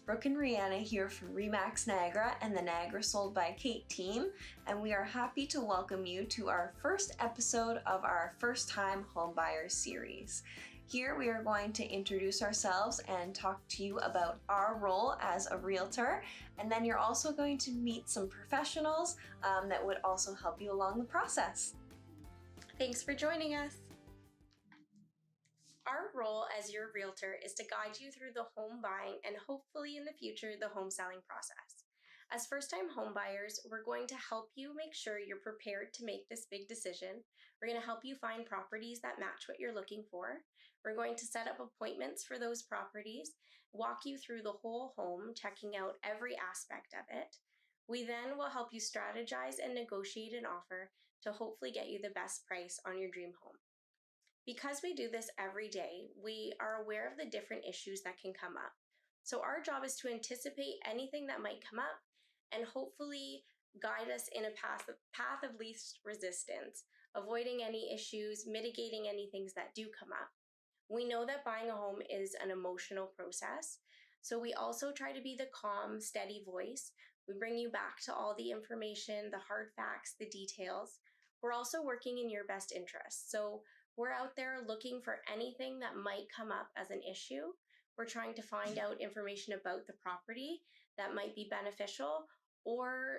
Brooke and Rianna here from Remax Niagara and the Niagara Sold by Kate team, and we are happy to welcome you to our first episode of our First Time Homebuyers series. Here we are going to introduce ourselves and talk to you about our role as a realtor, and then you're also going to meet some professionals that would also help you along the process. Thanks for joining us. Our role as your realtor is to guide you through the home buying and hopefully in the future the home selling process. As first-time home buyers, we're going to help you make sure you're prepared to make this big decision. We're going to help you find properties that match what you're looking for. We're going to set up appointments for those properties, walk you through the whole home, checking out every aspect of it. We then will help you strategize and negotiate an offer to hopefully get you the best price on your dream home. Because we do this every day, we are aware of the different issues that can come up. So our job is to anticipate anything that might come up and hopefully guide us in a path of least resistance, avoiding any issues, mitigating any things that do come up. We know that buying a home is an emotional process, so we also try to be the calm, steady voice. We bring you back to all the information, the hard facts, the details. We're also working in your best interest. So we're out there looking for anything that might come up as an issue. We're trying to find out information about the property that might be beneficial or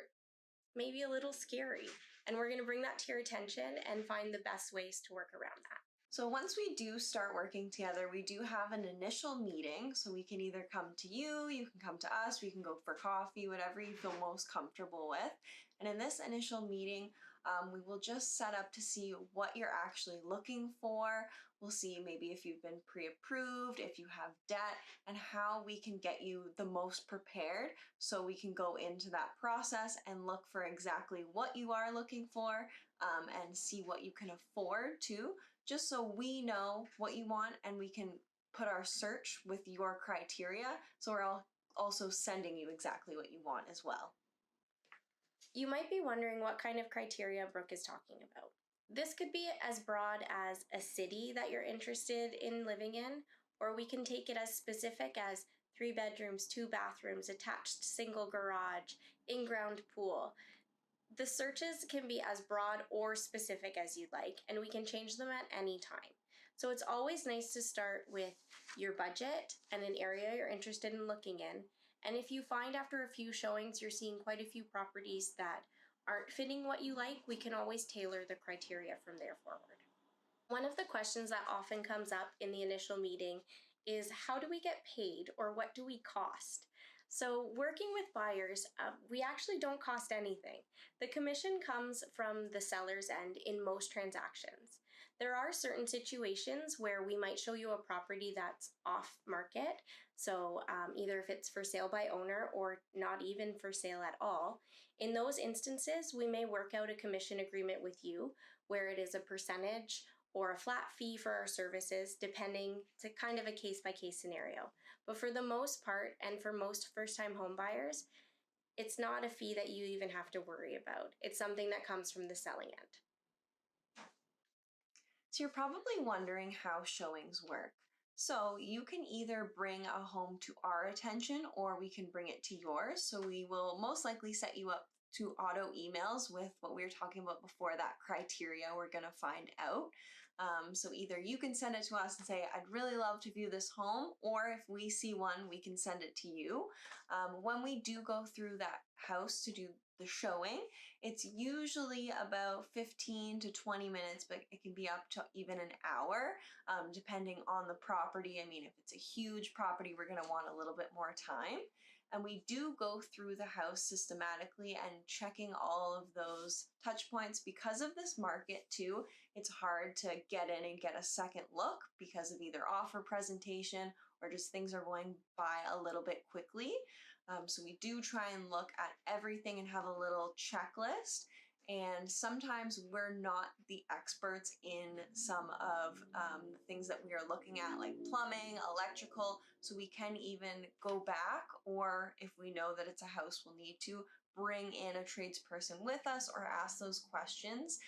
maybe a little scary. And we're going to bring that to your attention and find the best ways to work around that. So once we do start working together, we do have an initial meeting. So we can either come to you, you can come to us, we can go for coffee, whatever you feel most comfortable with. And in this initial meeting, we will just set up to see what you're actually looking for. We'll see maybe if you've been pre-approved, if you have debt, and how we can get you the most prepared so we can go into that process and look for exactly what you are looking for and see what you can afford too, just so we know what you want and we can put our search with your criteria. So we're also sending you exactly what you want as well. You might be wondering what kind of criteria Brooke is talking about. This could be as broad as a city that you're interested in living in, or we can take it as specific as 3 bedrooms, 2 bathrooms, attached single garage, in-ground pool. The searches can be as broad or specific as you'd like, and we can change them at any time. So it's always nice to start with your budget and an area you're interested in looking in. And if you find after a few showings you're seeing quite a few properties that aren't fitting what you like, we can always tailor the criteria from there forward. One of the questions that often comes up in the initial meeting is how do we get paid or what do we cost? So working with buyers, we actually don't cost anything. The commission comes from the seller's end in most transactions. There are certain situations where we might show you a property that's off market. So either if it's for sale by owner or not even for sale at all. In those instances, we may work out a commission agreement with you where it is a percentage or a flat fee for our services, depending, it's a kind of a case-by-case scenario. But for the most part, and for most first-time home buyers, it's not a fee that you even have to worry about. It's something that comes from the selling end. So you're probably wondering how showings work. So you can either bring a home to our attention or we can bring it to yours. So we will most likely set you up to auto emails with what we were talking about before, that criteria we're going to find out. So either you can send it to us and say, I'd really love to view this home, or if we see one, we can send it to you. When we do go through that house to do the showing, it's usually about 15 to 20 minutes, but it can be up to even an hour, depending on the property. I mean, if it's a huge property, we're going to want a little bit more time. And we do go through the house systematically and checking all of those touch points. Because of this market too, it's hard to get in and get a second look because of either offer presentation or just things are going by a little bit quickly. So we do try and look at everything and have a little checklist. And sometimes we're not the experts in some of the things that we are looking at, like plumbing, electrical. So we can even go back, or if we know that it's a house, we'll need to bring in a tradesperson with us or ask those questions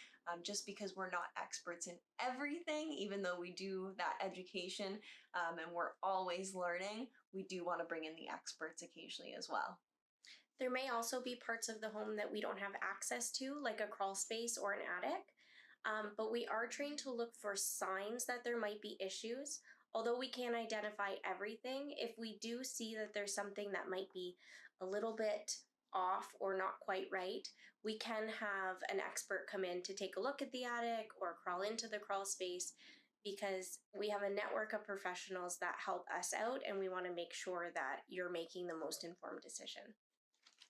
just because we're not experts in everything, even though we do that education and we're always learning, we do want to bring in the experts occasionally as well. There may also be parts of the home that we don't have access to, like a crawl space or an attic, but we are trained to look for signs that there might be issues. Although we can't identify everything, if we do see that there's something that might be a little bit off or not quite right, we can have an expert come in to take a look at the attic or crawl into the crawl space, because we have a network of professionals that help us out, and we want to make sure that you're making the most informed decision.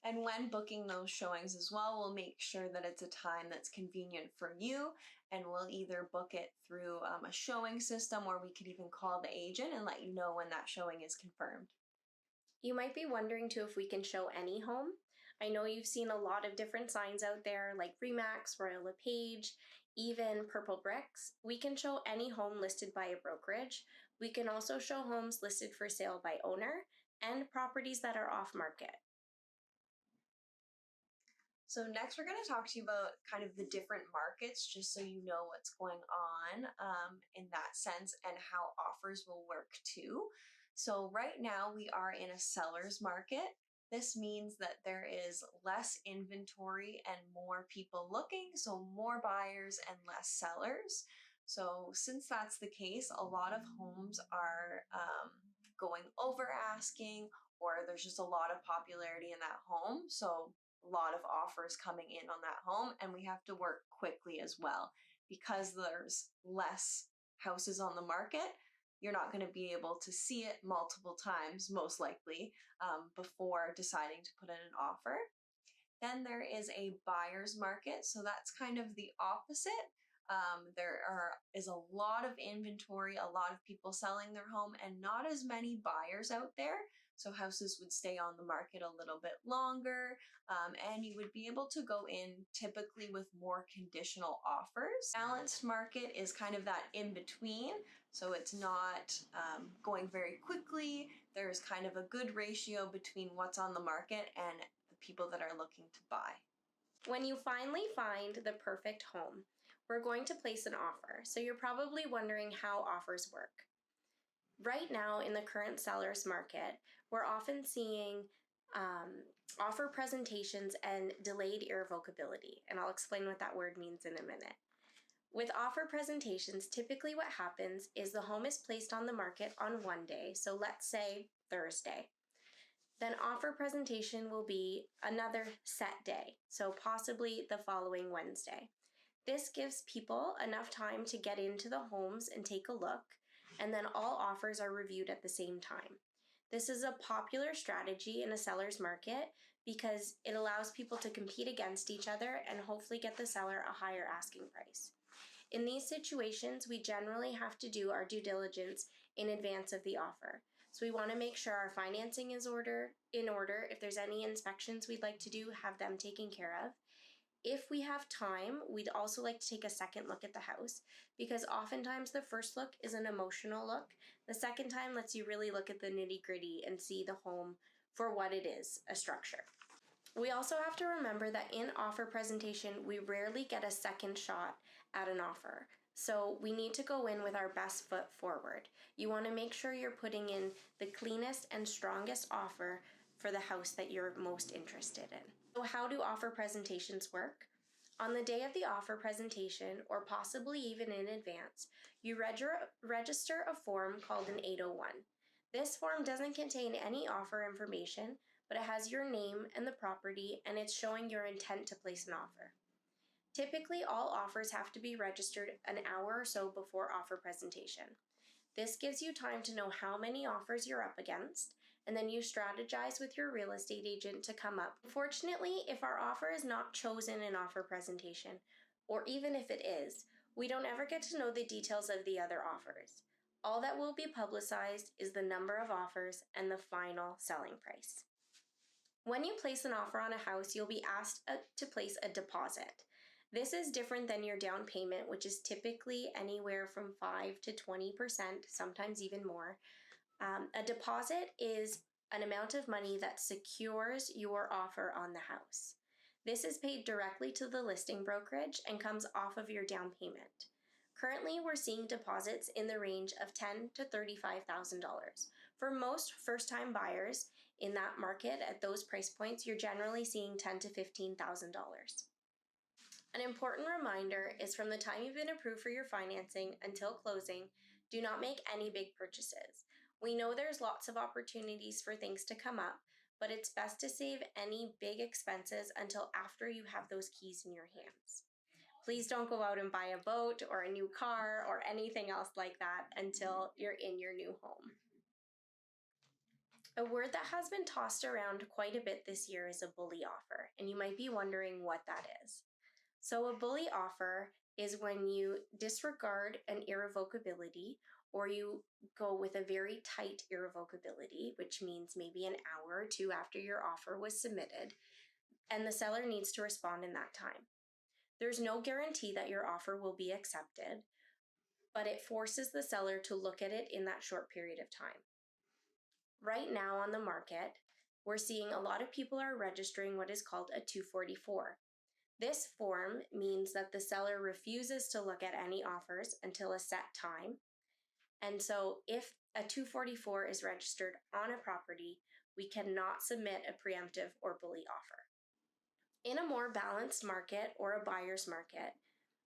And when booking those showings as well, we'll make sure that it's a time that's convenient for you, and we'll either book it through a showing system, or we could even call the agent and let you know when that showing is confirmed. You might be wondering too if we can show any home. I know you've seen a lot of different signs out there like Remax, Royal LePage, even Purple Bricks. We can show any home listed by a brokerage. We can also show homes listed for sale by owner and properties that are off market. So next we're going to talk to you about kind of the different markets, just so you know what's going on in that sense, and how offers will work too. So right now we are in a seller's market. This means that there is less inventory and more people looking, so more buyers and less sellers. So since that's the case, a lot of homes are going over asking, or there's just a lot of popularity in that home. So a lot of offers coming in on that home, and we have to work quickly as well. Because there's less houses on the market, you're not going to be able to see it multiple times, most likely, before deciding to put in an offer. Then there is a buyer's market, so that's kind of the opposite. Is a lot of inventory, a lot of people selling their home, and not as many buyers out there. So houses would stay on the market a little bit longer, and you would be able to go in typically with more conditional offers. Balanced market is kind of that in between, so it's not going very quickly. There's kind of a good ratio between what's on the market and the people that are looking to buy. When you finally find the perfect home, we're going to place an offer. So you're probably wondering how offers work. Right now in the current seller's market, we're often seeing offer presentations and delayed irrevocability, and I'll explain what that word means in a minute. With offer presentations, typically what happens is the home is placed on the market on one day, so let's say Thursday. Then offer presentation will be another set day, so possibly the following Wednesday. This gives people enough time to get into the homes and take a look, and then all offers are reviewed at the same time. This is a popular strategy in a seller's market because it allows people to compete against each other and hopefully get the seller a higher asking price. In these situations, we generally have to do our due diligence in advance of the offer. So we want to make sure our financing is in order. If there's any inspections we'd like to do, have them taken care of. If we have time, we'd also like to take a second look at the house, because oftentimes the first look is an emotional look. The second time lets you really look at the nitty-gritty and see the home for what it is, a structure. We also have to remember that in offer presentation, we rarely get a second shot at an offer. So we need to go in with our best foot forward. You want to make sure you're putting in the cleanest and strongest offer for the house that you're most interested in. So how do offer presentations work? On the day of the offer presentation, or possibly even in advance, you register a form called an 801. This form doesn't contain any offer information, but it has your name and the property, and it's showing your intent to place an offer. Typically, all offers have to be registered an hour or so before offer presentation. This gives you time to know how many offers you're up against, and then you strategize with your real estate agent to come up. Unfortunately, if our offer is not chosen in offer presentation, or even if it is, we don't ever get to know the details of the other offers. All that will be publicized is the number of offers and the final selling price. When you place an offer on a house, you'll be asked to place a deposit. This is different than your down payment, which is typically anywhere from 5 to 20%, sometimes even more. A deposit is an amount of money that secures your offer on the house. This is paid directly to the listing brokerage and comes off of your down payment. Currently, we're seeing deposits in the range of $10,000 to $35,000. For most first-time buyers in that market at those price points, you're generally seeing $10,000 to $15,000. An important reminder is from the time you've been approved for your financing until closing, do not make any big purchases. We know there's lots of opportunities for things to come up, but it's best to save any big expenses until after you have those keys in your hands. Please don't go out and buy a boat or a new car or anything else like that until you're in your new home. A word that has been tossed around quite a bit this year is a bully offer, and you might be wondering what that is. So a bully offer is when you disregard an irrevocability or you go with a very tight irrevocability, which means maybe an hour or two after your offer was submitted, and the seller needs to respond in that time. There's no guarantee that your offer will be accepted, but it forces the seller to look at it in that short period of time. Right now on the market, we're seeing a lot of people are registering what is called a 244. This form means that the seller refuses to look at any offers until a set time. And so if a 244 is registered on a property, we cannot submit a preemptive or bully offer. In a more balanced market or a buyer's market,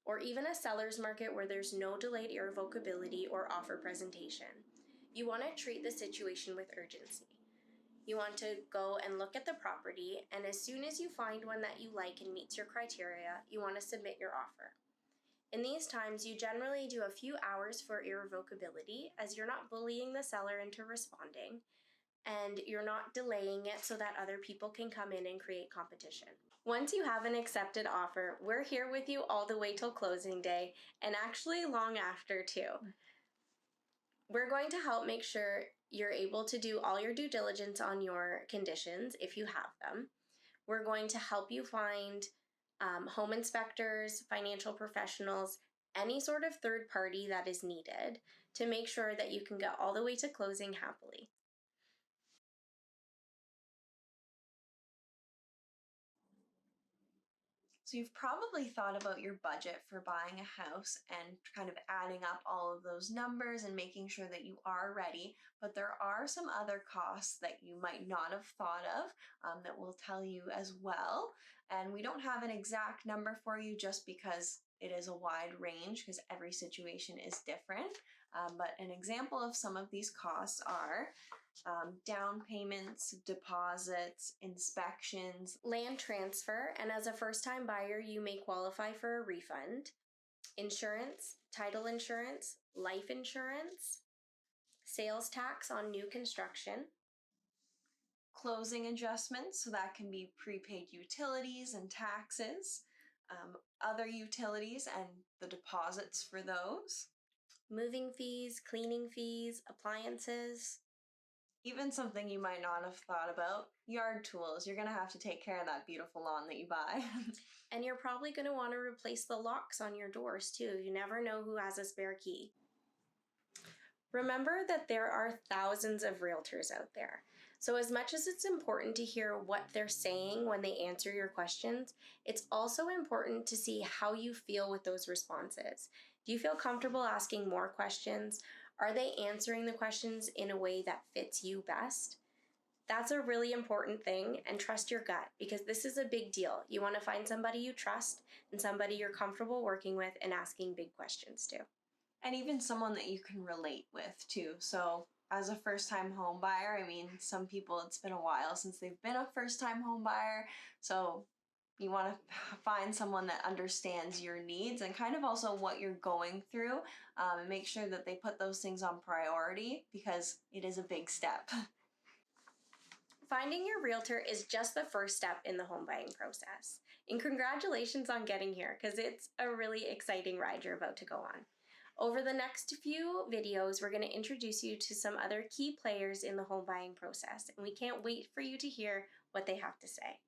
or even a seller's market where there's no delayed irrevocability or offer presentation, you want to treat the situation with urgency. You want to go and look at the property, and as soon as you find one that you like and meets your criteria, you want to submit your offer. In these times, you generally do a few hours for irrevocability, as you're not bullying the seller into responding, and you're not delaying it so that other people can come in and create competition. Once you have an accepted offer, we're here with you all the way till closing day, and actually long after too. We're going to help make sure you're able to do all your due diligence on your conditions if you have them. We're going to help you find home inspectors, financial professionals, any sort of third party that is needed to make sure that you can get all the way to closing happily. So you've probably thought about your budget for buying a house and kind of adding up all of those numbers and making sure that you are ready, but there are some other costs that you might not have thought of that we'll tell you as well. And we don't have an exact number for you just because it is a wide range because every situation is different. But an example of some of these costs are down payments, deposits, inspections, land transfer, and as a first-time buyer, you may qualify for a refund, insurance, title insurance, life insurance, sales tax on new construction, closing adjustments, so that can be prepaid utilities and taxes, other utilities and the deposits for those, moving fees, cleaning fees, appliances. Even something you might not have thought about, yard tools. You're going to have to take care of that beautiful lawn that you buy. And you're probably going to want to replace the locks on your doors too. You never know who has a spare key. Remember that there are thousands of realtors out there. So as much as it's important to hear what they're saying when they answer your questions, it's also important to see how you feel with those responses. Do you feel comfortable asking more questions? Are they answering the questions in a way that fits you best? That's a really important thing, and trust your gut because this is a big deal. You want to find somebody you trust and somebody you're comfortable working with and asking big questions to. And even someone that you can relate with too. So as a first-time home buyer, I mean, some people, it's been a while since they've been a first-time home buyer. So you want to find someone that understands your needs and kind of also what you're going through, and make sure that they put those things on priority because it is a big step. Finding your realtor is just the first step in the home buying process. And congratulations on getting here because it's a really exciting ride you're about to go on. Over the next few videos, we're going to introduce you to some other key players in the home buying process, and we can't wait for you to hear what they have to say.